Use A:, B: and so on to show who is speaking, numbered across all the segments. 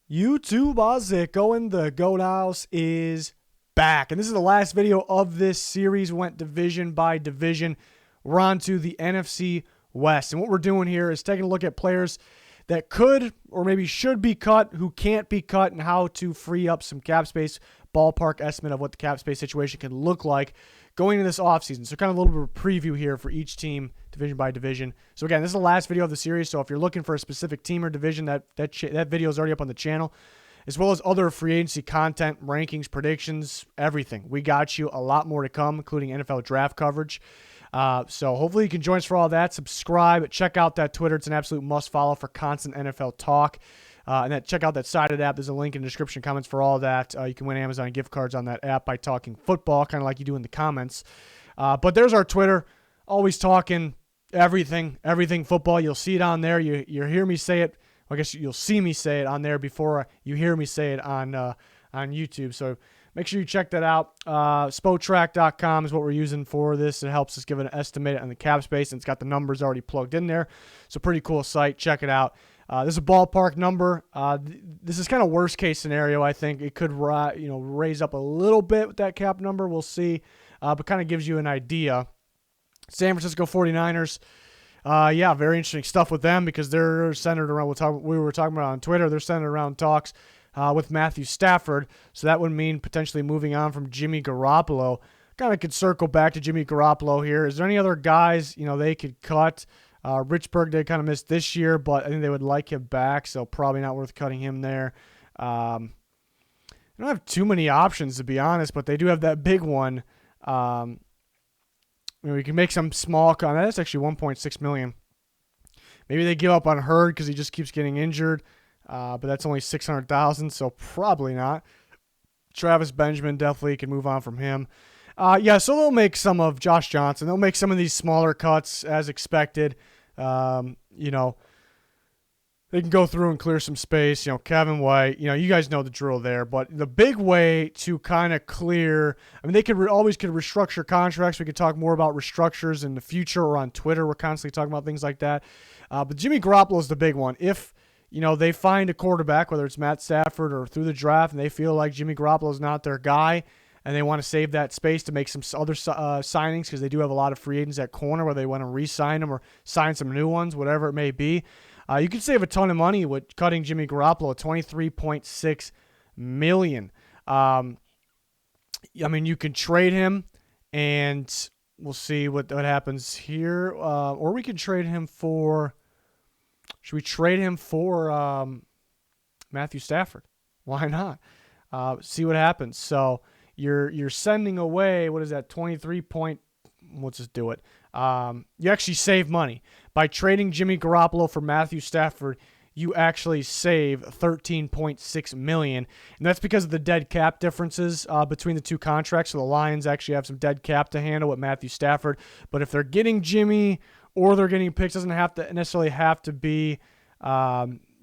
A: YouTube, how's it going? The Goat House is back. And this is the last video of this series. We went division by division. We're on to the NFC West. And what we're doing here is taking a look at players that could or maybe should be cut, who can't be cut, and how to free up some cap space, ballpark estimate of what the cap space situation can look like going into this offseason. So kind of a little bit of a preview here for each team, division by division. So again, this is the last video of the series, so if you're looking for a specific team or division, that video is already up on the channel, as well as other free agency content, rankings, predictions, everything. We got you. A lot more to come, including NFL draft coverage. So hopefully you can join us for all that. Subscribe. Check out that Twitter. It's an absolute must-follow for constant NFL talk. Check out that Sided app. There's a link in the description comments for all that. You can win Amazon gift cards on that app by talking football, kind of like you do in the comments. But there's our Twitter. Always talking everything football. You'll see it on there. You hear me say it. I guess you'll see me say it on there before you hear me say it on YouTube. So make sure you check that out. Spotrac.com is what we're using for this. It helps us give an estimate on the cap space, and it's got the numbers already plugged in there. So pretty cool site. Check it out. This is a ballpark number. This is kind of worst case scenario. I think it could raise up a little bit with that cap number. We'll see, but kind of gives you an idea. San Francisco 49ers. Very interesting stuff with them because they're centered around we were talking about on Twitter. They're centered around talks with Matthew Stafford. So that would mean potentially moving on from Jimmy Garoppolo. Kind of could circle back to Jimmy Garoppolo here. Is there any other guys they could cut? Richburg, they kind of missed this year, but I think they would like him back, so probably not worth cutting him there. They don't have too many options, to be honest, but they do have that big one. We can make some small – that's actually $1.6 million. Maybe they give up on Hurd because he just keeps getting injured, but that's only $600,000, so probably not. Travis Benjamin definitely can move on from him. So they'll make some of Josh Johnson. They'll make some of these smaller cuts as expected. They can go through and clear some space. Kevin White, you guys know the drill there. But the big way to kind of clear, they could always restructure contracts. We could talk more about restructures in the future or on Twitter. We're constantly talking about things like that. But Jimmy Garoppolo is the big one. If they find a quarterback, whether it's Matt Stafford or through the draft, and they feel like Jimmy Garoppolo is not their guy, and they want to save that space to make some other signings because they do have a lot of free agents at corner where they want to re-sign them or sign some new ones, whatever it may be. You could save a ton of money with cutting Jimmy Garoppolo, $23.6 million. You can trade him, and we'll see what happens here. Or we could trade him for – should we trade him for Matthew Stafford? Why not? See what happens. So – You're sending away, what is that, 23 point, let's just do it. You actually save money. By trading Jimmy Garoppolo for Matthew Stafford, you actually save $13.6 million. And that's because of the dead cap differences between the two contracts. So the Lions actually have some dead cap to handle with Matthew Stafford. But if they're getting Jimmy or they're getting picks, doesn't necessarily have to be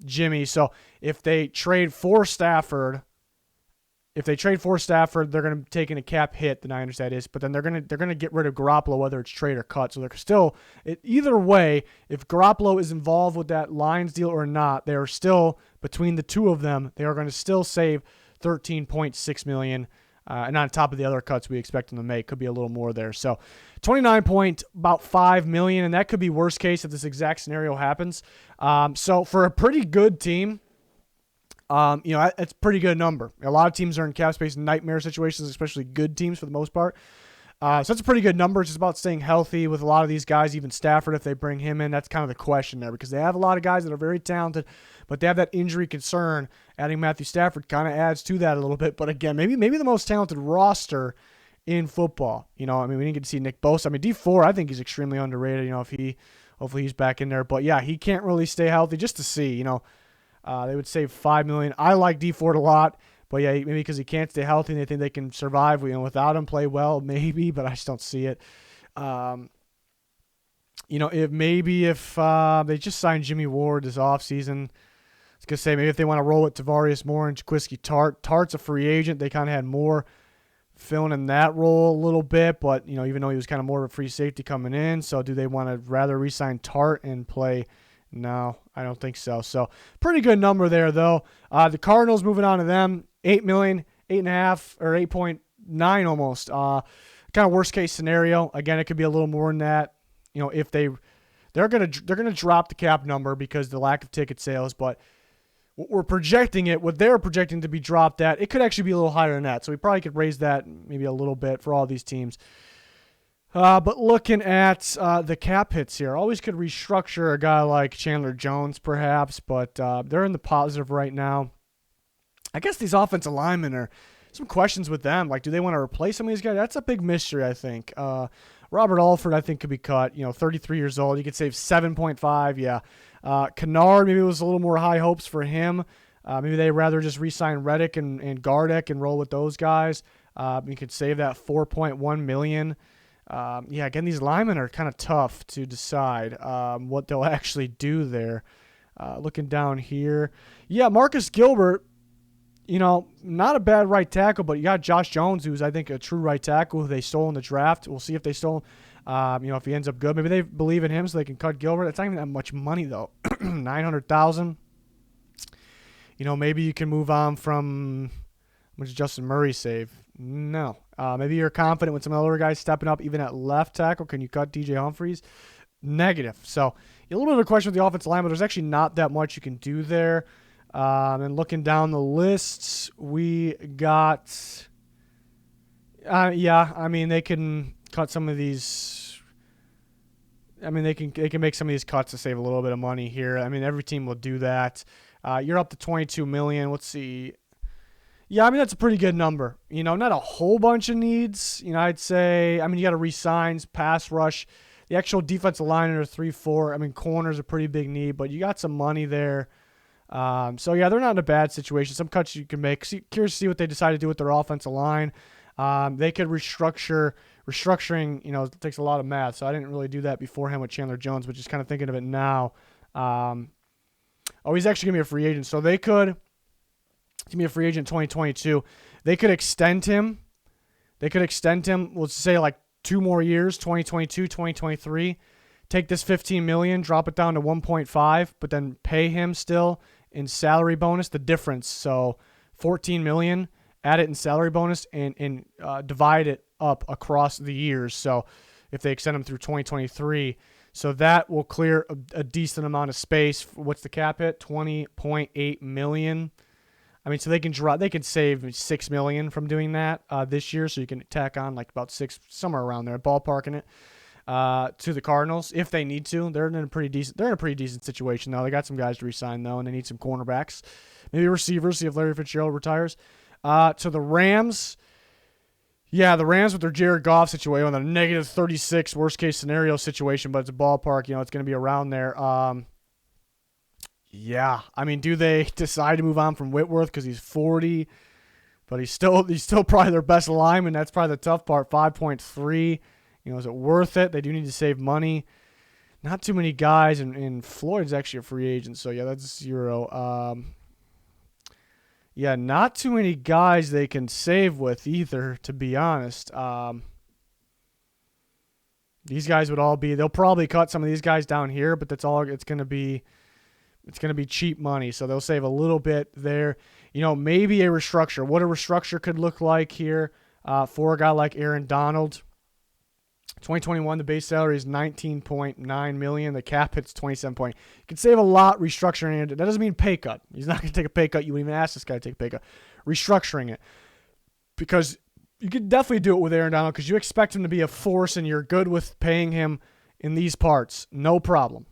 A: Jimmy. So if they trade for Stafford, they're going to be taking a cap hit, the Niners that is, but then they're going to get rid of Garoppolo, whether it's trade or cut. So they're still, either way, if Garoppolo is involved with that Lions deal or not, they're still, between the two of them, they are going to still save $13.6 million. And on top of the other cuts we expect them to make, could be a little more there. So $29.5 million, and that could be worst case if this exact scenario happens. So for a pretty good team, it's a pretty good number. A lot of teams are in cap space nightmare situations, especially good teams for the most part. So that's a pretty good number. It's just about staying healthy with a lot of these guys, even Stafford, if they bring him in. That's kind of the question there because they have a lot of guys that are very talented, but they have that injury concern. Adding Matthew Stafford kind of adds to that a little bit. But again, maybe the most talented roster in football. We didn't get to see Nick Bosa. D4, I think he's extremely underrated. Hopefully he's back in there. But yeah, he can't really stay healthy just to see, they would save $5 million. I like D Ford a lot, but yeah, maybe because he can't stay healthy and they think they can survive without him, play well, maybe, but I just don't see it. If they just signed Jimmy Ward this offseason, I was going to say maybe if they want to roll with Tavarius Moore and Jaquiski Tart's a free agent. They kind of had more filling in that role a little bit, but, even though he was kind of more of a free safety coming in, so do they want to rather re-sign Tart and play No, I don't think so. So pretty good number there, though. The Cardinals, moving on to them, 8 million, 8.5 or 8.9 almost. Kind of worst case scenario. Again, it could be a little more than that. If they're gonna drop the cap number because of the lack of ticket sales, but what they're projecting to be dropped at, it could actually be a little higher than that. So we probably could raise that maybe a little bit for all these teams. But looking at the cap hits here, always could restructure a guy like Chandler Jones perhaps, but they're in the positive right now. I guess these offensive linemen are some questions with them. Like, do they want to replace some of these guys? That's a big mystery, I think. Robert Alford, I think, could be cut. 33 years old. You could save 7.5. Yeah. Kennard, maybe it was a little more high hopes for him. Maybe they'd rather just re-sign Reddick and Gardeck and roll with those guys. You could save that $4.1 million. Again, these linemen are kind of tough to decide what they'll actually do there. Looking down here. Yeah, Marcus Gilbert, not a bad right tackle, but you got Josh Jones, who's, I think, a true right tackle who they stole in the draft. We'll see if they stole him. If he ends up good. Maybe they believe in him so they can cut Gilbert. It's not even that much money, though. $900,000. Maybe you can move on from how much Justin Murray save? No. Maybe you're confident with some other guys stepping up, even at left tackle. Can you cut DJ Humphries? Negative. So a little bit of a question with the offensive line, but there's actually not that much you can do there. And looking down the lists, we got, they can cut some of these. They can make some of these cuts to save a little bit of money here. Every team will do that. You're up to $22 million. Let's see. Yeah, that's a pretty good number. Not a whole bunch of needs. I'd say, you got to re-sign, pass rush. The actual defensive line under 3-4. Corner's a pretty big need, but you got some money there. They're not in a bad situation. Some cuts you can make. Curious to see what they decide to do with their offensive line. They could restructure. Restructuring, takes a lot of math, so I didn't really do that beforehand with Chandler Jones, but just kind of thinking of it now. He's actually going to be a free agent, so they could. He's going to be a free agent in 2022. They could extend him. Let's say like 2 more years, 2022, 2023. Take this $15 million, drop it down to 1.5, but then pay him still in salary bonus, the difference. So $14 million, add it in salary bonus, and divide it up across the years. So if they extend him through 2023, so that will clear a decent amount of space. What's the cap hit? $20.8 million. So they can save $6 million from doing that this year. So you can tack on like about 6, somewhere around there, ballparking it. To the Cardinals if they need to. They're in a pretty decent situation though. They got some guys to re-sign though, and they need some cornerbacks, maybe receivers. See if Larry Fitzgerald retires. To the Rams, the Rams with their Jared Goff situation, on a negative 36 worst case scenario situation, but it's a ballpark. It's going to be around there. Do they decide to move on from Whitworth because he's 40, but he's still probably their best lineman? That's probably the tough part. 5.3. Is it worth it? They do need to save money. Not too many guys, and Floyd's actually a free agent, so that's 0. Not too many guys they can save with either, to be honest. These guys they'll probably cut some of these guys down here, but that's all it's going to be. It's going to be cheap money, so they'll save a little bit there. Maybe a restructure. What a restructure could look like here for a guy like Aaron Donald. 2021, the base salary is $19.9 million. The cap hits 27 point. You can save a lot restructuring it. That doesn't mean pay cut. He's not going to take a pay cut. You wouldn't even ask this guy to take a pay cut. Restructuring it. Because you could definitely do it with Aaron Donald because you expect him to be a force and you're good with paying him in these parts. No problem.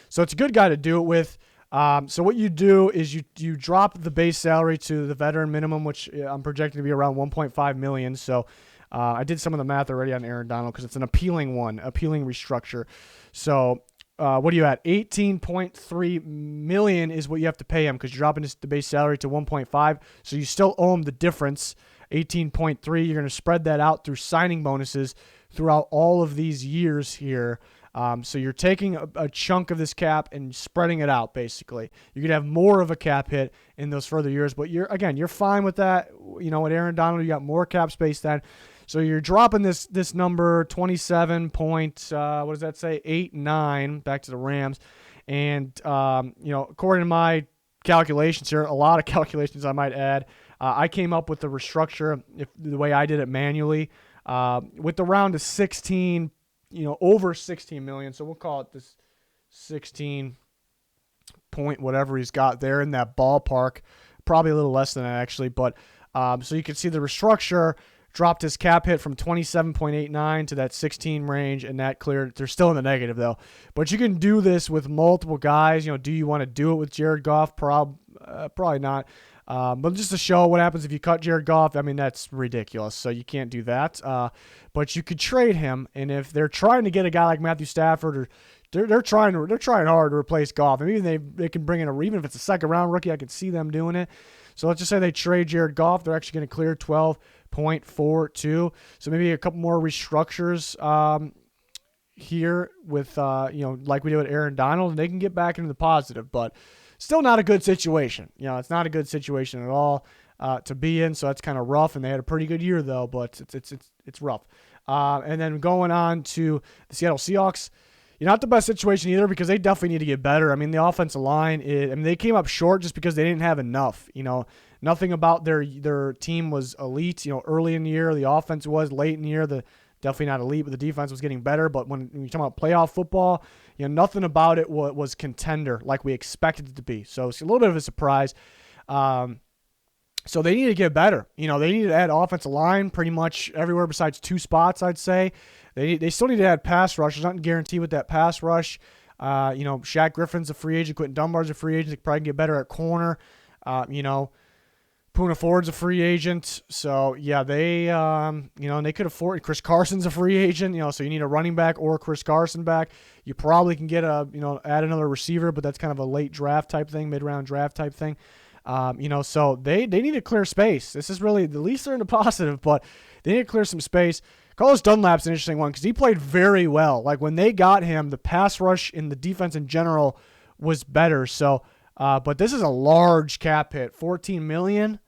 A: So it's a good guy to do it with. So what you do is you drop the base salary to the veteran minimum, which I'm projecting to be around $1.5 million. So I did some of the math already on Aaron Donald because it's an appealing restructure. So what are you at? $18.3 million is what you have to pay him because you're dropping the base salary to 1.5. So you still owe him the difference, 18.3. You're going to spread that out through signing bonuses throughout all of these years here. So you're taking a chunk of this cap and spreading it out, basically. You could have more of a cap hit in those further years, but you're fine with that. With Aaron Donald, you got more cap space then. So you're dropping this number, 27 point, what does that say, 8-9, back to the Rams. And, according to my calculations here, a lot of calculations I might add, I came up with the restructure the way I did it manually with the round of 16, over 16 million. So we'll call it this 16 point whatever he's got there in that ballpark. Probably a little less than that, actually. But so you can see the restructure dropped his cap hit from 27.89 to that 16 range, and that cleared. They're still in the negative, though. But you can do this with multiple guys. Do you want to do it with Jared Goff? Probably not. But just to show what happens if you cut Jared Goff, I mean, that's ridiculous. So you can't do that. But you could trade him, and if they're trying to get a guy like Matthew Stafford, or they're trying hard to replace Goff, and even they can bring in even if it's a second-round rookie, I could see them doing it. So let's just say they trade Jared Goff. They're actually going to clear 12.42. So maybe a couple more restructures here with, like we did with Aaron Donald, and they can get back into the positive. But still not a good situation. It's not a good situation at all to be in, so that's kind of rough. And they had a pretty good year, though, but it's rough. And then going on to the Seattle Seahawks, not the best situation either because they definitely need to get better. I mean, the offensive line, they came up short just because they didn't have enough. Nothing about their team was elite. Early in the year, the offense was. Late in the year, definitely not elite, but the defense was getting better. But when you talk about playoff football, nothing about it was contender like we expected it to be. So it's a little bit of a surprise. So they need to get better. They need to add offensive line pretty much everywhere besides two spots, I'd say. They still need to add pass rush. There's nothing guaranteed with that pass rush. Shaq Griffin's a free agent. Quentin Dunbar's a free agent. They could probably get better at corner. Poona Ford's a free agent. So, yeah, they could afford. Chris Carson's a free agent, so you need a running back or Chris Carson back. You probably can get add another receiver, but that's kind of a late draft type thing, mid-round draft type thing. So they need to clear space. This is really, at least they're in the positive, but they need to clear some space. Carlos Dunlap's an interesting one because he played very well. Like when they got him, the pass rush in the defense in general was better. So, but this is a large cap hit, $14 million.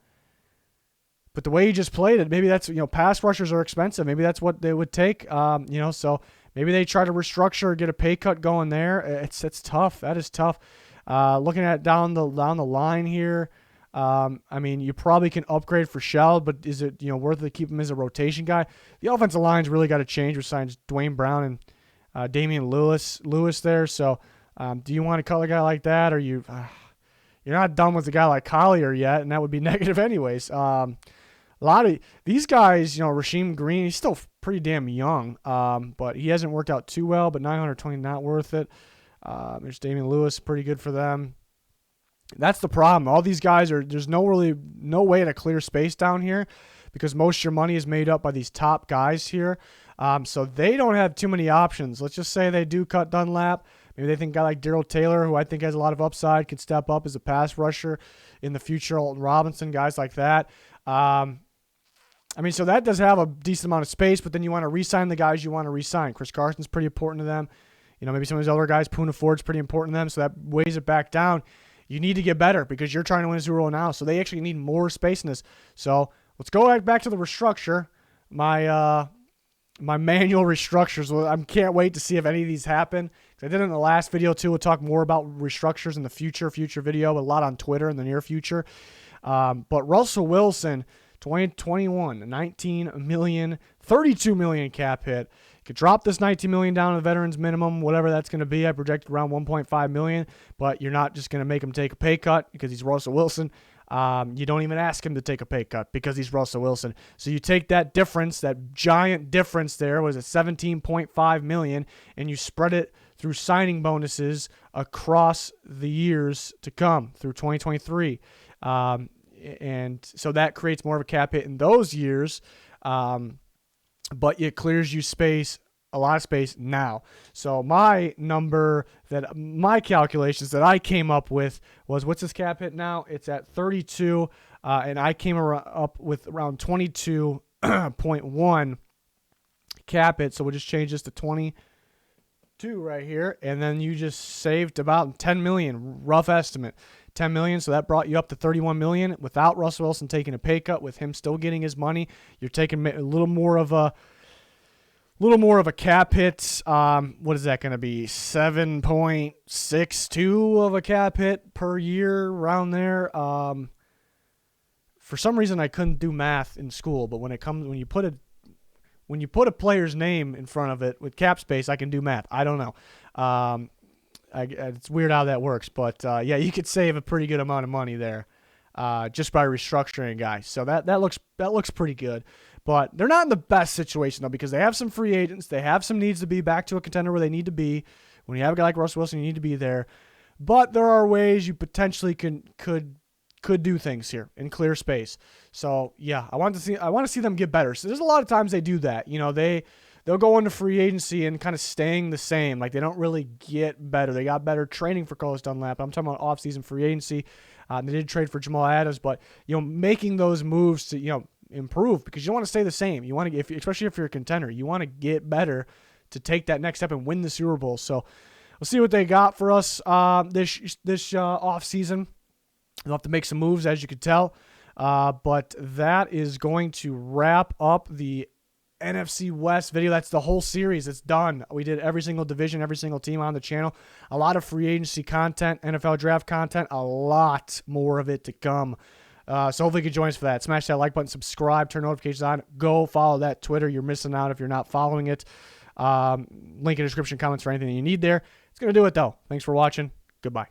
A: But the way he just played it, maybe that's, pass rushers are expensive. Maybe that's what they would take. So maybe they try to restructure or get a pay cut going there. It's tough. That is tough. Looking at down the line here, you probably can upgrade for Shell, but is it worth it to keep him as a rotation guy? The offensive line's really got to change with signs Dwayne Brown and Damian Lewis there. So do you want to cut a guy like that, or you're not done with a guy like Collier yet, and that would be negative anyways. A lot of these guys, Rasheem Green, he's still pretty damn young, but he hasn't worked out too well. But $920 not worth it. There's Damian Lewis, pretty good for them. That's the problem. All these guys there's no way to clear space down here because most of your money is made up by these top guys here. So they don't have too many options. Let's just say they do cut Dunlap. Maybe they think a guy like Darrell Taylor, who I think has a lot of upside, could step up as a pass rusher in the future. Alton Robinson, guys like that. So that does have a decent amount of space, but then you want to re-sign the guys you want to re-sign. Chris Carson's pretty important to them. Maybe some of these other guys, Poona Ford's pretty important to them, so that weighs it back down. You need to get better because you're trying to win a Super Bowl now, so they actually need more space in this. So let's go back to the restructure. My manual restructures. Well, I can't wait to see if any of these happen. I did it in the last video too. We'll talk more about restructures in the future video, but a lot on Twitter in the near future. But Russell Wilson, 2021, 19 million, 32 million cap hit. Could drop this $19 million down to the veterans minimum, whatever that's going to be. I projected around $1.5 million, but you're not just going to make him take a pay cut because he's Russell Wilson. You don't even ask him to take a pay cut because he's Russell Wilson. So you take that difference, that giant difference there was at $17.5 million, and you spread it through signing bonuses across the years to come through 2023. And so that creates more of a cap hit in those years. But it clears you a lot of space now. So my calculations that I came up with was, what's this cap hit now? It's at 32, and I came up with around 22.1 cap hit. So we'll just change this to 22 right here, and then you just saved about 10 million, rough estimate. 10 million, so that brought you up to 31 million without Russell Wilson taking a pay cut, with him still getting his money. You're taking a little more little more of a cap hit. What is that going to be? 7.62 of a cap hit per year, around there. For some reason, I couldn't do math in school, but when you put a player's name in front of it with cap space, I can do math. I don't know. It's weird how that works, but yeah, you could save a pretty good amount of money there just by restructuring guys. So that looks pretty good. But they're not in the best situation, though, because they have some free agents. They have some needs to be back to a contender where they need to be. When you have a guy like Russell Wilson, you need to be there. But there are ways you potentially could do things here in clear space. So, yeah, I want to see them get better. So there's a lot of times they do that. You know, they'll go into free agency and kind of staying the same. Like, they don't really get better. They got better training for Carlos Dunlap. I'm talking about offseason free agency. They did trade for Jamal Adams, but, you know, making those moves to, you know, improve, because you don't want to stay the same. You want to, especially if you're a contender, you want to get better to take that next step and win the Super Bowl. So we'll see what they got for us this off season. They'll have to make some moves, as you could tell. But that is going to wrap up the NFC West video. That's the whole series. It's done. We did every single division, every single team on the channel. A lot of free agency content, NFL draft content, a lot more of it to come. So hopefully you can join us for that. Smash that like button, subscribe, turn notifications on. Go follow that Twitter. You're missing out if you're not following it. Link in the description, comments for anything that you need there. It's going to do it, though. Thanks for watching. Goodbye.